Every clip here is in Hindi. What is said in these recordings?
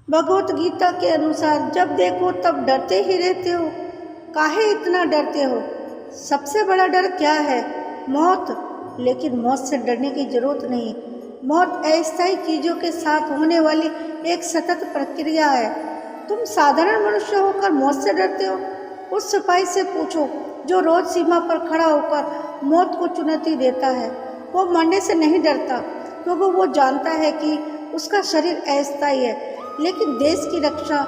भगवत गीता के अनुसार जब देखो तब डरते ही रहते हो। काहे इतना डरते हो? सबसे बड़ा डर क्या है? मौत। लेकिन मौत से डरने की जरूरत नहीं। मौत अस्थायी चीज़ों के साथ होने वाली एक सतत प्रक्रिया है। तुम साधारण मनुष्य होकर मौत से डरते हो? उस सिपाही से पूछो जो रोज सीमा पर खड़ा होकर मौत को चुनौती देता है। वो मरने से नहीं डरता क्योंकि वो जानता है कि उसका शरीर अस्थायी है, लेकिन देश की रक्षा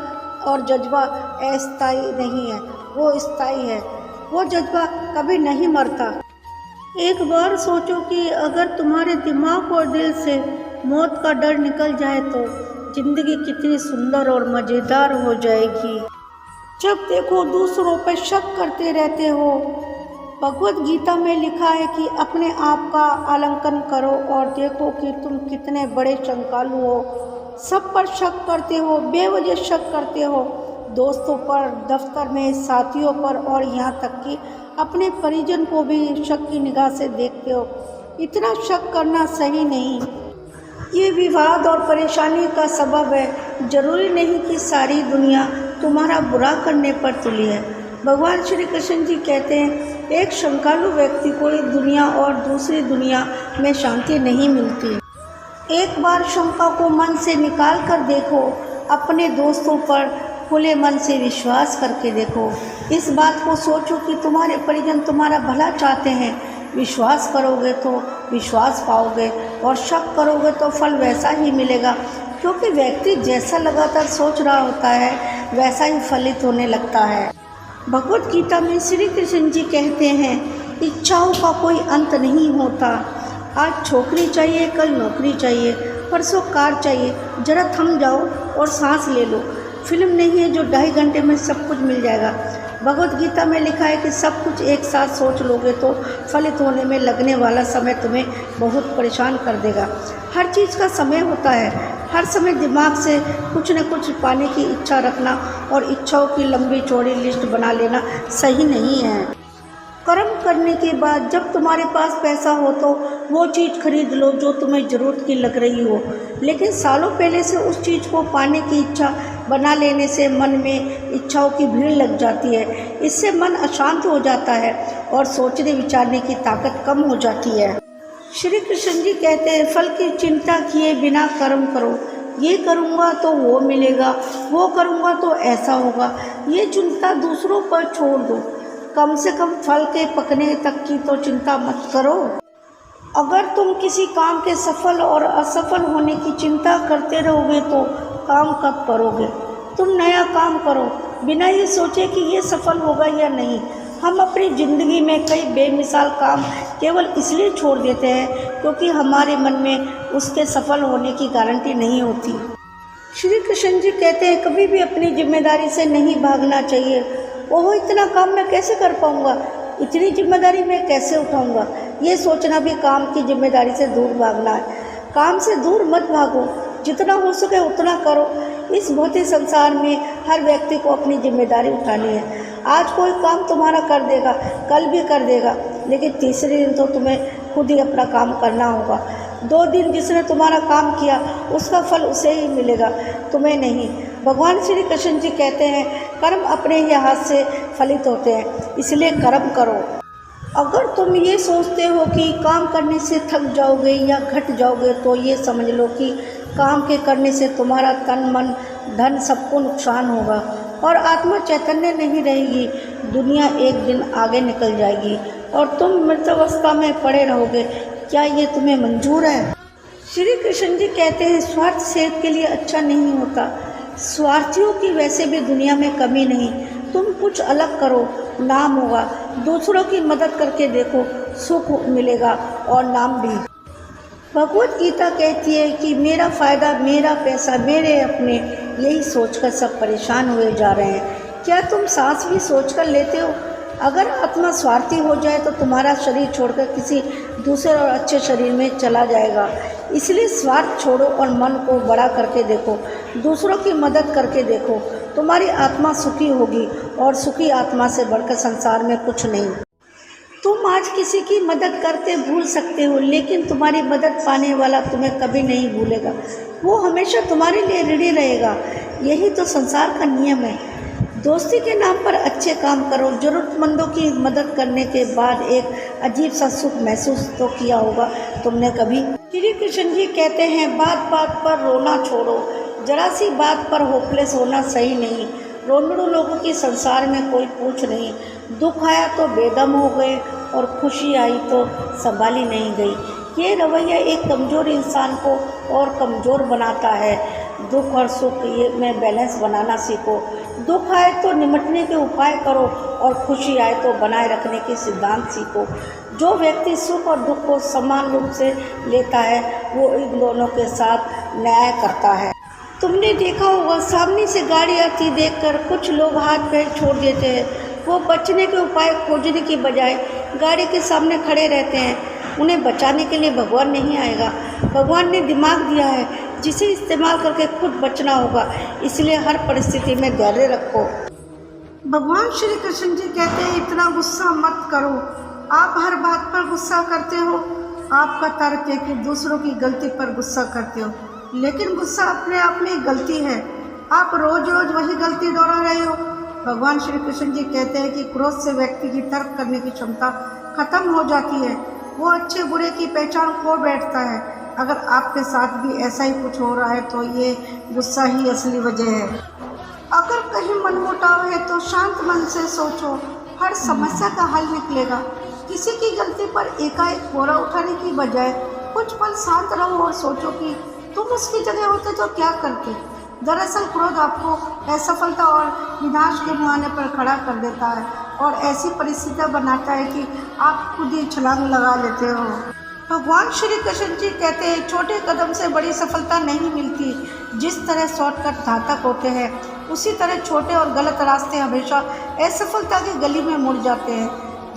और जज्बा अस्थायी नहीं है, वो स्थायी है। वो जज्बा कभी नहीं मरता। एक बार सोचो कि अगर तुम्हारे दिमाग और दिल से मौत का डर निकल जाए तो जिंदगी कितनी सुंदर और मज़ेदार हो जाएगी। जब देखो दूसरों पर शक करते रहते हो। भगवत गीता में लिखा है कि अपने आप का आकलन करो और देखो कि तुम कितने बड़े शंकालु हो। सब पर शक करते हो, बेवजह शक करते हो, दोस्तों पर, दफ्तर में, साथियों पर और यहाँ तक कि अपने परिजन को भी शक की निगाह से देखते हो। इतना शक करना सही नहीं। ये विवाद और परेशानी का सबब है। जरूरी नहीं कि सारी दुनिया तुम्हारा बुरा करने पर तुली है। भगवान श्री कृष्ण जी कहते हैं एक शंकालु व्यक्ति को एक दुनिया और दूसरी दुनिया में शांति नहीं मिलती। एक बार शंका को मन से निकाल कर देखो। अपने दोस्तों पर खुले मन से विश्वास करके देखो। इस बात को सोचो कि तुम्हारे परिजन तुम्हारा भला चाहते हैं। विश्वास करोगे तो विश्वास पाओगे और शक करोगे तो फल वैसा ही मिलेगा, क्योंकि व्यक्ति जैसा लगातार सोच रहा होता है वैसा ही फलित होने लगता है। भगवत गीता में श्री कृष्ण जी कहते हैं इच्छाओं का कोई अंत नहीं होता। आज छोकरी चाहिए, कल नौकरी चाहिए, परसों कार चाहिए। जरा थम जाओ और सांस ले लो। फिल्म नहीं है जो 2.5 घंटे में सब कुछ मिल जाएगा। भगवत गीता में लिखा है कि सब कुछ एक साथ सोच लोगे तो फलित होने में लगने वाला समय तुम्हें बहुत परेशान कर देगा। हर चीज़ का समय होता है। हर समय दिमाग से कुछ न कुछ पाने की इच्छा रखना और इच्छाओं की लंबी चौड़ी लिस्ट बना लेना सही नहीं है। कर्म करने के बाद जब तुम्हारे पास पैसा हो तो वो चीज़ खरीद लो जो तुम्हें ज़रूरत की लग रही हो, लेकिन सालों पहले से उस चीज़ को पाने की इच्छा बना लेने से मन में इच्छाओं की भीड़ लग जाती है। इससे मन अशांत हो जाता है और सोचने विचारने की ताकत कम हो जाती है। श्री कृष्ण जी कहते हैं फल की चिंता किए बिना कर्म करो। ये करूँगा तो वो मिलेगा, वो करूँगा तो ऐसा होगा, ये चिंता दूसरों पर छोड़ दो। कम से कम फल के पकने तक की तो चिंता मत करो। अगर तुम किसी काम के सफल और असफल होने की चिंता करते रहोगे तो काम कब करोगे? तुम नया काम करो बिना ये सोचे कि ये सफल होगा या नहीं। हम अपनी ज़िंदगी में कई बेमिसाल काम केवल इसलिए छोड़ देते हैं क्योंकि हमारे मन में उसके सफल होने की गारंटी नहीं होती। श्री कृष्ण जी कहते हैं कभी भी अपनी जिम्मेदारी से नहीं भागना चाहिए। ओहो इतना काम मैं कैसे कर पाऊँगा, इतनी जिम्मेदारी मैं कैसे उठाऊँगा, ये सोचना भी काम की जिम्मेदारी से दूर भागना है। काम से दूर मत भागो, जितना हो सके उतना करो। इस भौतिक संसार में हर व्यक्ति को अपनी जिम्मेदारी उठानी है। आज कोई काम तुम्हारा कर देगा, कल भी कर देगा, लेकिन तीसरे दिन तो तुम्हें खुद ही अपना काम करना होगा। 2 दिन जिसने तुम्हारा काम किया उसका फल उसे ही मिलेगा, तुम्हें नहीं। भगवान श्री कृष्ण जी कहते हैं कर्म अपने ही हाथ से फलित होते हैं, इसलिए कर्म करो। अगर तुम ये सोचते हो कि काम करने से थक जाओगे या घट जाओगे तो ये समझ लो कि काम के करने से तुम्हारा तन मन धन सबको नुकसान होगा और आत्मा चैतन्य नहीं रहेगी। दुनिया एक दिन आगे निकल जाएगी और तुम मृतावस्था में पड़े रहोगे। क्या ये तुम्हें मंजूर है? श्री कृष्ण जी कहते हैं स्वार्थ सेहत के लिए अच्छा नहीं होता। स्वार्थियों की वैसे भी दुनिया में कमी नहीं। तुम कुछ अलग करो, नाम होगा। दूसरों की मदद करके देखो, सुख मिलेगा और नाम भी। भगवत गीता कहती है कि मेरा फ़ायदा, मेरा पैसा, मेरे अपने, यही सोचकर सब परेशान हुए जा रहे हैं। क्या तुम सांस भी सोचकर लेते हो? अगर आत्मा स्वार्थी हो जाए तो तुम्हारा शरीर छोड़कर किसी दूसरे और अच्छे शरीर में चला जाएगा। इसलिए स्वार्थ छोड़ो और मन को बड़ा करके देखो, दूसरों की मदद करके देखो। तुम्हारी आत्मा सुखी होगी और सुखी आत्मा से बढ़कर संसार में कुछ नहीं। तुम आज किसी की मदद करते भूल सकते हो, लेकिन तुम्हारी मदद पाने वाला तुम्हें कभी नहीं भूलेगा। वो हमेशा तुम्हारे लिए ऋणी रहेगा। यही तो संसार का नियम है। दोस्ती के नाम पर अच्छे काम करो। ज़रूरतमंदों की मदद करने के बाद एक अजीब सा सुख महसूस तो किया होगा तुमने कभी। श्री कृष्ण जी कहते हैं, बात बात पर रोना छोड़ो। जरा सी बात पर होपलेस होना सही नहीं। रोंदड़ू लोगों की संसार में कोई पूछ नहीं। दुख आया तो बेदम हो गए और खुशी आई तो संभाली नहीं गई। ये रवैया एक कमज़ोर इंसान को और कमज़ोर बनाता है। दुख और सुख ये में बैलेंस बनाना सीखो। दुख आए तो निमटने के उपाय करो और खुशी आए तो बनाए रखने के सिद्धांत सीखो। जो व्यक्ति सुख और दुख को समान रूप से लेता है वो इन दोनों के साथ न्याय करता है। तुमने देखा होगा, सामने से गाड़ी आती देखकर कुछ लोग हाथ पैर छोड़ देते हैं। वो बचने के उपाय खोजने की बजाय गाड़ी के सामने खड़े रहते हैं। उन्हें बचाने के लिए भगवान नहीं आएगा। भगवान ने दिमाग दिया है जिसे इस्तेमाल करके खुद बचना होगा। इसलिए हर परिस्थिति में धैर्य रखो। भगवान श्री कृष्ण जी कहते हैं, इतना गुस्सा मत करो। आप हर बात पर गुस्सा करते हो। आपका तर्क है कि दूसरों की गलती पर गुस्सा करते हो, लेकिन गुस्सा अपने आप में गलती है। आप रोज रोज वही गलती दोहरा रहे हो। भगवान श्री कृष्ण जी कहते हैं कि क्रोध से व्यक्ति की तर्क करने की क्षमता खत्म हो जाती है। वो अच्छे बुरे की पहचान खो बैठता है। अगर आपके साथ भी ऐसा ही कुछ हो रहा है तो ये गुस्सा ही असली वजह है। अगर कहीं मनमुटाव है तो शांत मन से सोचो, हर समस्या का हल निकलेगा। किसी की गलती पर एकाएक कोरा उठाने की बजाय कुछ पल शांत रहो और सोचो कि तुम उसकी जगह होते तो क्या करते। दरअसल क्रोध आपको असफलता और विनाश के मुहाने पर खड़ा कर देता है और ऐसी परिस्थितियाँ बनाता है कि आप खुद ही छलांग लगा लेते हो। भगवान श्री कृष्ण जी कहते हैं, छोटे कदम से बड़ी सफलता नहीं मिलती। जिस तरह शॉर्टकट घातक होते हैं, उसी तरह छोटे और गलत रास्ते हमेशा असफलता की गली में मुड़ जाते हैं।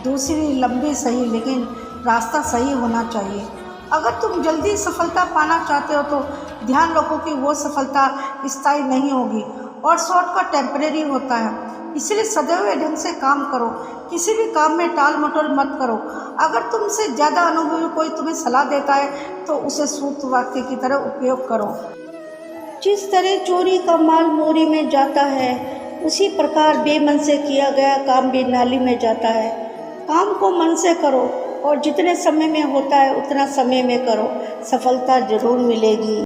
दूसरी लंबी सही, लेकिन रास्ता सही होना चाहिए। अगर तुम जल्दी सफलता पाना चाहते हो तो ध्यान रखो कि वो सफलता स्थायी नहीं होगी और शॉर्टकट टेम्परेरी होता है। इसलिए सदैव ढंग से काम करो। किसी भी काम में टाल मटोल मत करो। अगर तुमसे ज़्यादा अनुभवी कोई तुम्हें सलाह देता है तो उसे सूत्र वाक्य की तरह उपयोग करो। जिस तरह चोरी का माल मोरी में जाता है, उसी प्रकार बेमन से किया गया काम भी नाली में जाता है। काम को मन से करो और जितने समय में होता है उतना समय में करो। सफलता जरूर मिलेगी।